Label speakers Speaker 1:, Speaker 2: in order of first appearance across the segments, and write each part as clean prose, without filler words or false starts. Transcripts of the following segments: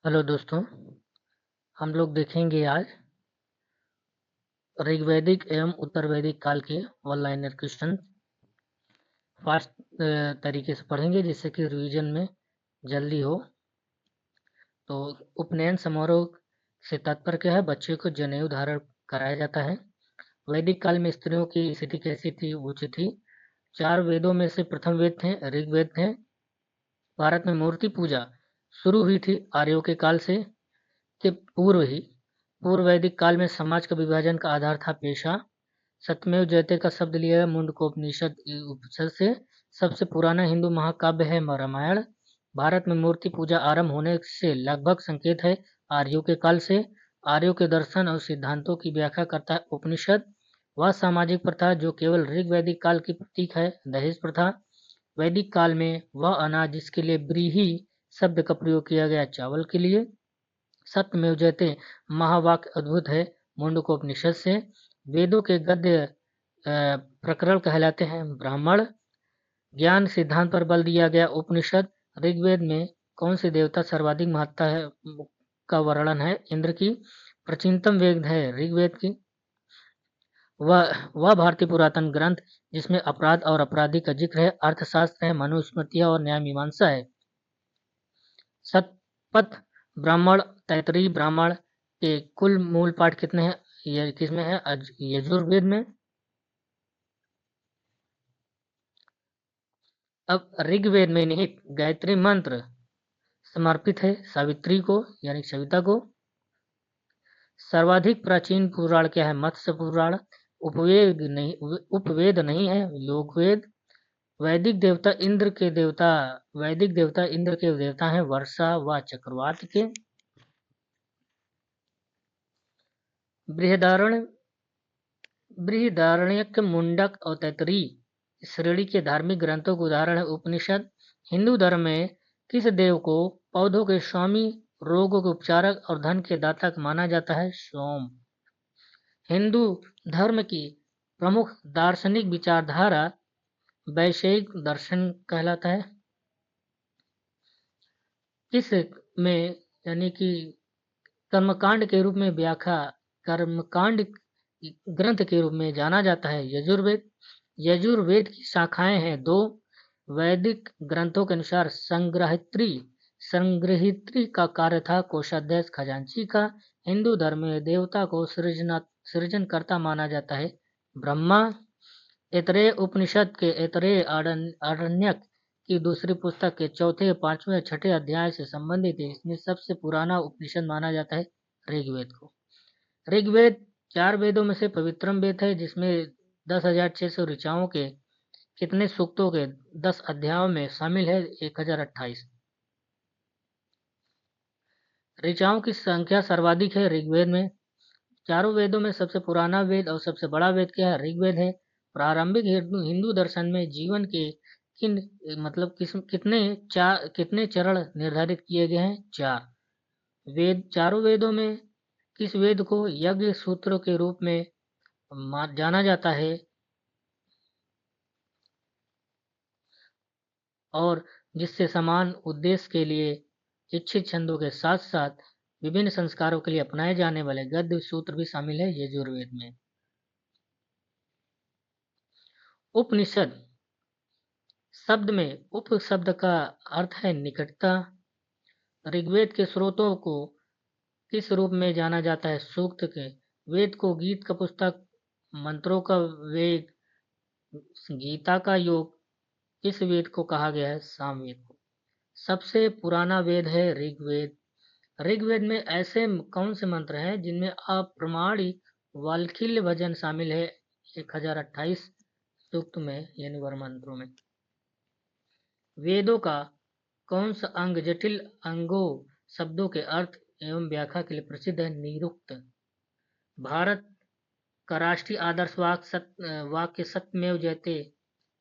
Speaker 1: Hello दोस्तों, हम लोग देखेंगे आज ऋग्वैदिक एवं उत्तर वैदिक काल के वन लाइनर क्वेश्चन फास्ट तरीके से पढ़ेंगे जिससे कि रिवीजन में जल्दी हो। तो उपनयन समारोह से तात्पर्य क्या है? बच्चे को जनेऊ धारण कराया जाता है। वैदिक काल में स्त्रियों की स्थिति कैसी थी? उच्च थी। 4 वेदों में से प्रथम वेद थे ऋग्वेद थे। भारत में मूर्ति पूजा शुरू हुई थी आर्यों के काल से के पूर्व वैदिक काल में समाज का विभाजन का आधार था पेशा। सत्यमेव जयते का शब्द लिया है मुंडकोपनिषद उपनिषद से। सबसे पुराना हिंदू महाकाव्य है रामायण। भारत में मूर्ति पूजा आरंभ होने से लगभग संकेत है आर्यों के काल से। आर्यों के दर्शन और सिद्धांतों की व्याख्या करता है उपनिषद। वह सामाजिक प्रथा जो केवल ऋग वैदिक काल की प्रतीक है दहेज प्रथा। वैदिक काल में वह अनाज जिसके लिए ब्रीही शब्द का प्रयोग किया गया चावल के लिए। सत्यमेव जयते महावाक्य अद्भुत है मुंडकोपनिषद से। वेदों के गद्य प्रकरण कहलाते हैं ब्राह्मण। ज्ञान सिद्धांत पर बल दिया गया उपनिषद। ऋग्वेद में कौन से देवता सर्वाधिक महत्ता है का वर्णन है? इंद्र की। प्राचीनतम वेद है ऋग्वेद की। वह भारतीय पुरातन ग्रंथ जिसमें अपराध और अपराधी का जिक्र है। अर्थशास्त्र है, मनुस्मृतियां और न्याय मीमांसा है। शतपथ ब्राह्मण तैतरीय ब्राह्मण के कुल मूल पाठ कितने हैं? ये किसमें है? यजुर्वेद में। अब ऋग्वेद में निहित गायत्री मंत्र समर्पित है सावित्री को यानी सविता को। सर्वाधिक प्राचीन पुराण क्या है? मत्स्य पुराण। उपवेद नहीं है, लोकवेद। वैदिक देवता इंद्र के देवता हैं वर्षा व चक्रवात के। बृहदारण्यक, मुंडक और तैत्तिरीय श्रेणी के धार्मिक ग्रंथों का उदाहरण है उपनिषद। हिंदू धर्म में किस देव को पौधों के स्वामी, रोगों के उपचारक और धन के दाता माना जाता है? सोम। हिंदू धर्म की प्रमुख दार्शनिक विचारधारा वैशेयिक दर्शन कहलाता है। किस में यानी कि कर्मकांड के रूप में व्याख्या कर्मकांड ग्रंथ के रूप में जाना जाता है यजुर्वेद। यजुर्वेद की शाखाएं हैं दो। वैदिक ग्रंथों के अनुसार संग्रहित्री का कार्य था कोषाध्यक्ष खजांची का। हिंदू धर्म में देवता को सृजनकर्ता माना जाता है ब्रह्मा। ऐतरेय उपनिषद के ऐतरेय आरण्यक की दूसरी पुस्तक के चौथे, पांचवें, छठे अध्याय से संबंधित है। इसमें सबसे पुराना उपनिषद माना जाता है ऋग्वेद को। ऋग्वेद 4 वेदों में से पवित्रम वेद है जिसमें 10,600 ऋचाओं के कितने सूक्तों के 10 अध्यायों में शामिल है? 1028। ऋचाओं की संख्या सर्वाधिक है ऋग्वेद में। चारों वेदों में सबसे पुराना वेद और सबसे बड़ा वेद क्या है? ऋग्वेद है। प्रारंभिक हिंदू दर्शन में जीवन के किन मतलब कितने चरण निर्धारित किए गए हैं? 4 वेद। चारों वेदों में किस वेद को यज्ञ सूत्र के रूप में जाना जाता है और जिससे समान उद्देश्य के लिए इच्छित छंदों के साथ साथ विभिन्न संस्कारों के लिए अपनाए जाने वाले गद्य सूत्र भी शामिल है यजुर्वेद में। उपनिषद शब्द में उप शब्द का अर्थ है निकटता। ऋग्वेद के स्रोतों को किस रूप में जाना जाता है? सूक्त के। वेद को गीत का पुस्तक, मंत्रों का वेद, गीता का योग किस वेद को कहा गया है? सामवेद को। सबसे पुराना वेद है ऋग्वेद। ऋग्वेद में ऐसे कौन से मंत्र हैं जिनमें अप्रमाणिक वाल्खिल्य भजन शामिल है? 1028 सूक्त में यानी वर मंत्रों में। वेदों का कौन सा अंग जटिल अंगों शब्दों के अर्थ एवं व्याख्या के लिए प्रसिद्ध है? निरुक्त। भारत का राष्ट्रीय आदर्श वाक्य सत्यमेव जयते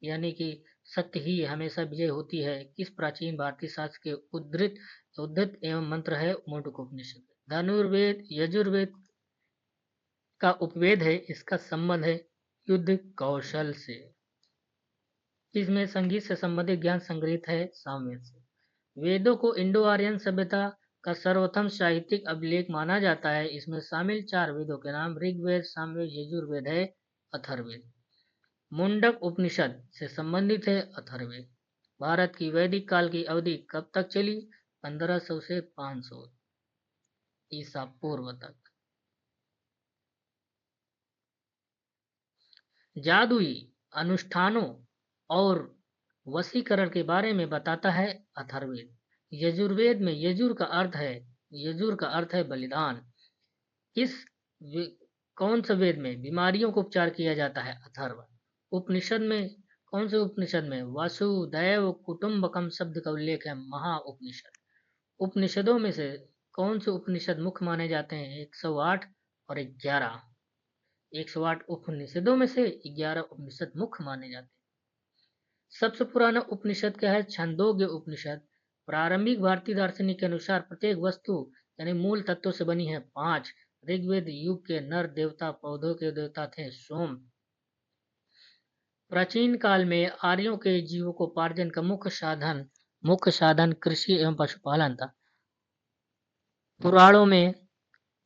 Speaker 1: यानी कि सत्य ही हमेशा विजय होती है किस प्राचीन भारतीय शास्त्र के उद्धृत एवं मंत्र है? मुंडकोपनिषद। धनुर्वेद यजुर्वेद का उपवेद है। इसका संबंध है युद्ध कौशल से। इसमें संगीत से संबंधित ज्ञान संग्रहित है सामवेद से। वेदों को इंडो आर्यन सभ्यता का सर्वोत्तम साहित्यिक अभिलेख माना जाता है। इसमें शामिल 4 वेदों के नाम ऋग्वेद, सामवेद, यजुर्वेद है अथर्ववेद। मुंडक उपनिषद से संबंधित है अथर्ववेद। भारत की वैदिक काल की अवधि कब तक चली? 1500 से 500 ईसा पूर्व तक। जादुई अनुष्ठानों और वशीकरण के बारे में बताता है अथर्ववेद। यजुर्वेद में यजुर का अर्थ है बलिदान। किस वे, कौन से वेद में बीमारियों को उपचार किया जाता है? अथर्व। उपनिषद में कौन से उपनिषद में वसुदैव कुटुंबकम शब्द का उल्लेख है? महा उपनिषद। उपनिषदों में से कौन से उपनिषद मुख्य माने जाते हैं? 108 और 11। 108 उपनिषदों में से 11 उपनिषद मुख्य माने जाते हैं। सबसे पुराना उपनिषद क्या है? छंदोग्य उपनिषद। प्रारंभिक भारतीय दार्शनिक के अनुसार प्रत्येक वस्तु यानी मूल तत्वों से बनी है। 5 ऋग्वेद युग के नर देवता पौधों के देवता थे सोम। प्राचीन काल में आर्यों के जीविकोपार्जन का मुख्य साधन कृषि एवं पशुपालन था। पुराणों में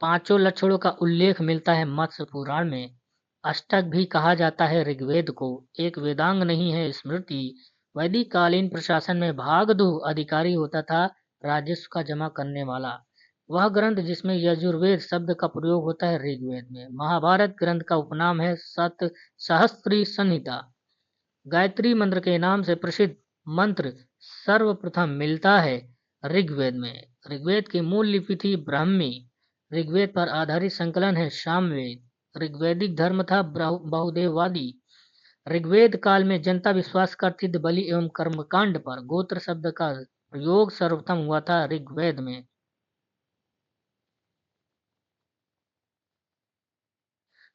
Speaker 1: 5 लक्षणों का उल्लेख मिलता है। मत्स्य पुराण में अष्टक भी कहा जाता है ऋग्वेद को। एक वेदांग नहीं है स्मृति। वैदिक कालीन प्रशासन में भागदू अधिकारी होता था, राजस्व का जमा करने वाला। वह ग्रंथ जिसमें यजुर्वेद शब्द का प्रयोग होता है ऋग्वेद में। महाभारत ग्रंथ का उपनाम है सत सहस्त्री संहिता। गायत्री मंत्र के नाम से प्रसिद्ध मंत्र सर्वप्रथम मिलता है ऋग्वेद में। ऋग्वेद की मूल लिपि थी ब्राह्मी। ऋग्वेद पर आधारित संकलन है सामवेद। ऋग्वैदिक धर्म था बहुदेववादी। ऋग्वेद काल में जनता विश्वास करती थी बलि एवं कर्मकांड पर। गोत्र शब्द का प्रयोग सर्वप्रथम हुआ था ऋग्वेद में।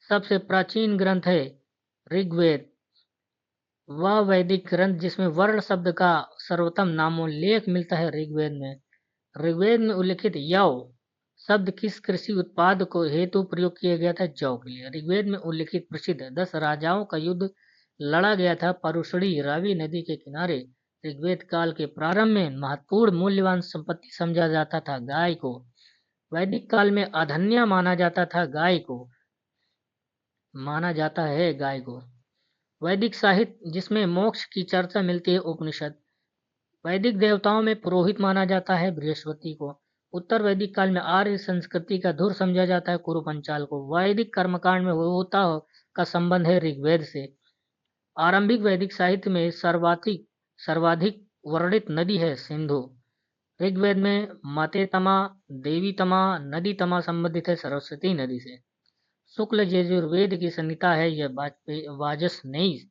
Speaker 1: सबसे प्राचीन ग्रंथ है ऋग्वेद। वह वैदिक ग्रंथ जिसमें वर्ण शब्द का सर्वोत्तम नामोल्लेख मिलता है ऋग्वेद में। ऋग्वेद में उल्लिखित यव शब्द किस कृषि उत्पाद को हेतु प्रयोग किया गया था? जौ के लिए। ऋग्वेद में उल्लिखित प्रसिद्ध 10 राजाओं का युद्ध लड़ा गया था परुशड़ी रावी नदी के किनारे। ऋग्वेद काल के प्रारंभ में महत्वपूर्ण मूल्यवान संपत्ति समझा जाता था गाय को। वैदिक काल में अधन्य माना जाता है गाय को। वैदिक साहित्य जिसमें मोक्ष की चर्चा मिलती है उपनिषद। वैदिक देवताओं में पुरोहित माना जाता है बृहस्पति को। उत्तर वैदिक काल में आर्य संस्कृति का धुर समझा जाता है कुरु पंचाल को। वैदिक कर्मकांड में होता का संबंध है ऋग्वेद से। आरंभिक वैदिक साहित्य में सर्वाधिक वर्णित नदी है सिंधु। ऋग्वेद में मते तमा, देवी तमा, नदी तमा संबंधित है सरस्वती नदी से। शुक्ल यजुर्वेद की संहिता है यह वाजसनेयी।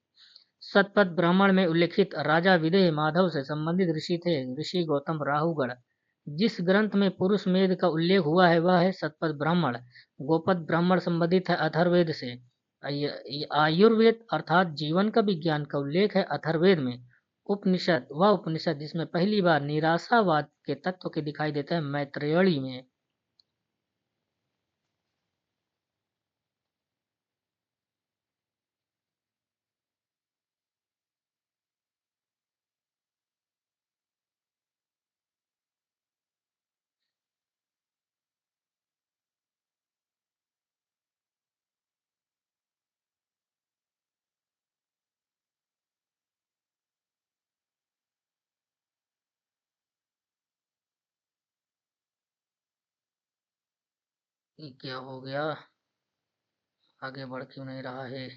Speaker 1: शतपथ ब्राह्मण में उल्लिखित राजा विदेह माधव से संबंधित ऋषि थे ऋषि गौतम राहुगढ़। जिस ग्रंथ में पुरुष मेध का उल्लेख हुआ है वह है शतपथ ब्राह्मण। गोपद ब्राह्मण संबंधित है अथर्ववेद से। आयुर्वेद अर्थात जीवन का विज्ञान का उल्लेख है अथर्ववेद में। उपनिषद वह उपनिषद जिसमें पहली बार निराशावाद के तत्व के दिखाई देते हैं मैत्रेयी में। ये क्या हो गया? आगे बढ़ क्यों नहीं रहा है?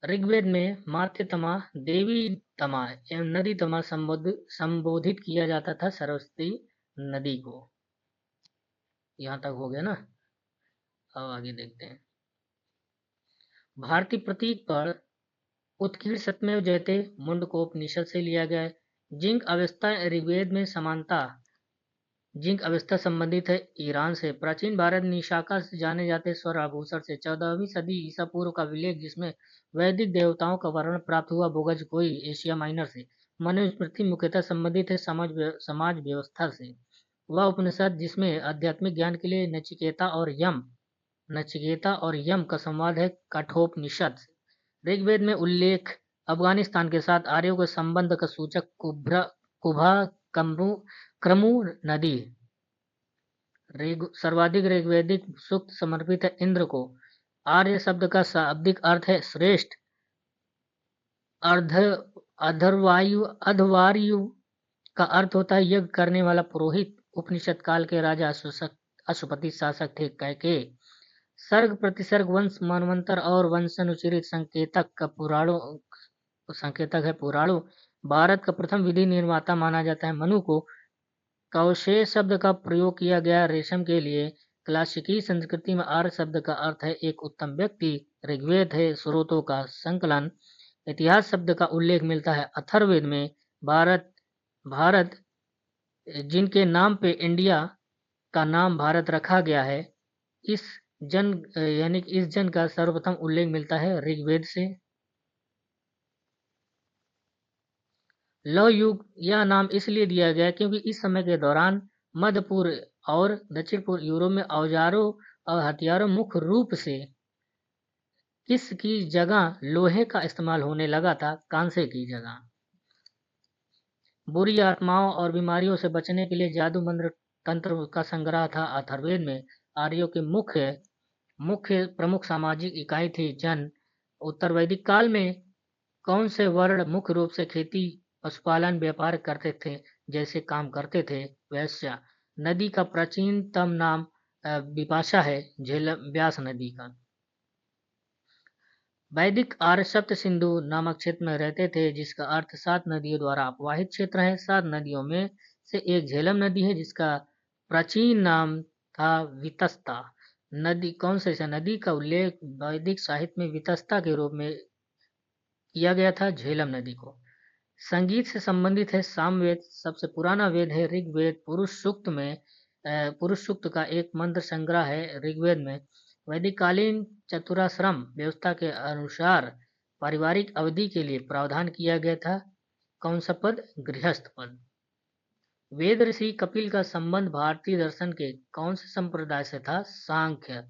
Speaker 1: ऋग्वेद में मात्य तमा, देवी तमा एवं नदी तमा संबोधित किया जाता था सरस्वती नदी को। यहाँ तक हो गया ना? अब आगे देखते हैं। भारतीय प्रतीक पर उत्कीर्ण सत्यमेव जयते मुंडकोपनिषद से लिया गया है। जिंक अवस्था संबंधित है ईरान से। प्राचीन भारत निशाका से जाने जाते स्वर आभूषण से। 14वीं सदी ईसा पूर्व का विलेख जिसमें वैदिक देवताओं का वर्णन प्राप्त हुआ भोगज कोई एशिया माइनर से। मनुस्मृति मुख्यतः संबंधित है समाज व्यवस्था से। वह उपनिषद जिसमें आध्यात्मिक ज्ञान के लिए नचिकेता और यम का संवाद है कठोपनिषद। ऋग्वेद में उल्लेख अफगानिस्तान के साथ आर्यों के संबंध का सूचक कुभा कमरू क्रमु नदी। सर्वाधिक ऋग्वेदिक सूक्त समर्पित है इंद्र को। आर्य शब्द का शाब्दिक अर्थ है श्रेष्ठ, अर्ध अधर्वायु अधवार्यु का अर्थ होता है यज्ञ करने वाला पुरोहित। उपनिषद काल के राजा अशुपति शासक थे कैकेय। सर्ग प्रतिसर्ग वंश मनवंतर और वंशानुचरित संकेतक है पुराणों। भारत का प्रथम विधि निर्माता माना जाता है मनु को। कौशेय शब्द का प्रयोग किया गया रेशम के लिए। क्लासिकी संस्कृति में आर्य शब्द का अर्थ है एक उत्तम व्यक्ति। ऋग्वेद है स्रोतों का संकलन। इतिहास शब्द का उल्लेख मिलता है अथर्ववेद में। भारत जिनके नाम पे इंडिया का नाम भारत रखा गया है, इस जन का सर्वप्रथम उल्लेख मिलता है ऋग्वेद से। लौह युग यह नाम इसलिए दिया गया क्योंकि इस समय के दौरान मध्य पूर्व और दक्षिण पूर्व यूरोप में औजारों और हथियारों मुख्य रूप से किसकी जगह लोहे का इस्तेमाल होने लगा था, कांसे की जगह। बुरी आत्माओं और बीमारियों से बचने के लिए जादू मंत्र तंत्र का संग्रह था अथर्ववेद में। आर्यों के मुख्य प्रमुख सामाजिक इकाई थी जन। उत्तर वैदिक काल में कौन से वर्ण मुख्य रूप से खेती पशुपालन व्यापार करते थे, जैसे काम करते थे? वैश्य। नदी का प्राचीनतम नाम विपाशा है, झेलम व्यास नदी का। वैदिक आर्य सप्त सिंधु नामक क्षेत्र में रहते थे, जिसका अर्थ 7 नदियों द्वारा अपवाहित क्षेत्र है। 7 नदियों में से एक झेलम नदी है, जिसका प्राचीन नाम था वितस्ता नदी। कौन से नदी का उल्लेख वैदिक साहित्य में वितस्ता के रूप में किया गया था? झेलम नदी को। संगीत से संबंधित है सामवेद। सबसे पुराना वेद है ऋग्वेद। पुरुष सूक्त का एक मंत्र संग्रह है ऋग्वेद में। वैदिक कालीन चतुराश्रम व्यवस्था के अनुसार पारिवारिक अवधि के लिए प्रावधान किया गया था। कौन सा पद? गृहस्थ पद। वेद ऋषि कपिल का संबंध भारतीय दर्शन के कौन से संप्रदाय से था? सांख्य।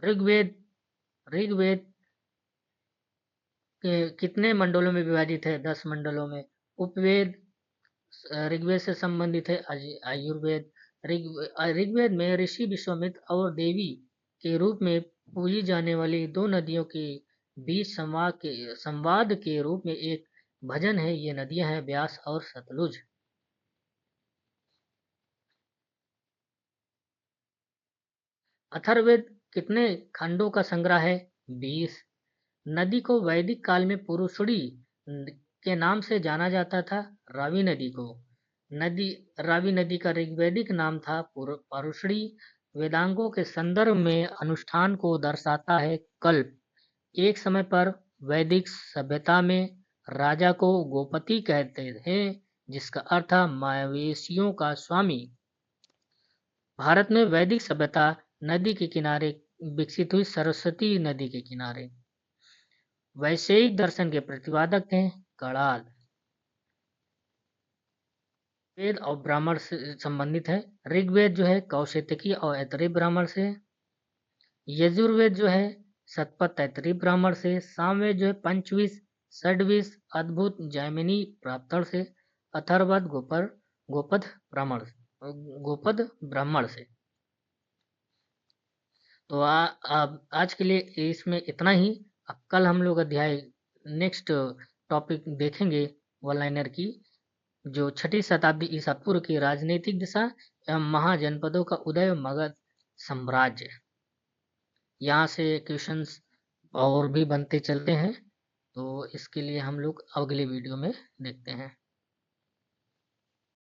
Speaker 1: ऋग्वेद कितने मंडलों में विभाजित है? 10 मंडलों में। उपवेद ऋग्वेद से संबंधित है आयुर्वेद। ऋग्वेद में ऋषि विश्वामित्र और देवी के रूप में पूजी जाने वाली 2 नदियों के बीच संवाद के रूप में एक भजन है। ये नदियां हैं ब्यास और सतलुज। अथर्ववेद कितने खंडों का संग्रह है? 20। नदी को वैदिक काल में पुरुषड़ी के नाम से जाना जाता था। रावी नदी को रावी नदी का ऋग्वैदिक नाम था परुषड़ी। वेदांगों के संदर्भ में अनुष्ठान को दर्शाता है कल्प। एक समय पर वैदिक सभ्यता में राजा को गोपति कहते थे, जिसका अर्थ था मवेशियों का स्वामी। भारत में वैदिक सभ्यता नदी के किनारे विकसित हुई, सरस्वती नदी के किनारे। वैशेयिक दर्शन के प्रतिपादक थे कड़ाल। वेद और ब्राह्मण से संबंधित है। ऋग्वेद जो है कौशितकी और ऐतरेय ब्राह्मण से। यजुर्वेद जो है शतपथ तैतरीय ब्राह्मण से। सामवेद जो है पंचविश षड्विश अद्भुत जैमिनी प्राप्तण से। अथर्ववेद गोपद ब्राह्मण से। तो आज के लिए इसमें इतना ही। अब कल हम लोग अध्याय नेक्स्ट टॉपिक देखेंगे वन लाइनर की, जो 6ठी शताब्दी ईसा पूर्व की राजनीतिक दिशा एवं महाजनपदों का उदय, मगध साम्राज्य। यहाँ से क्वेश्चंस और भी बनते चलते हैं, तो इसके लिए हम लोग अगले वीडियो में देखते हैं।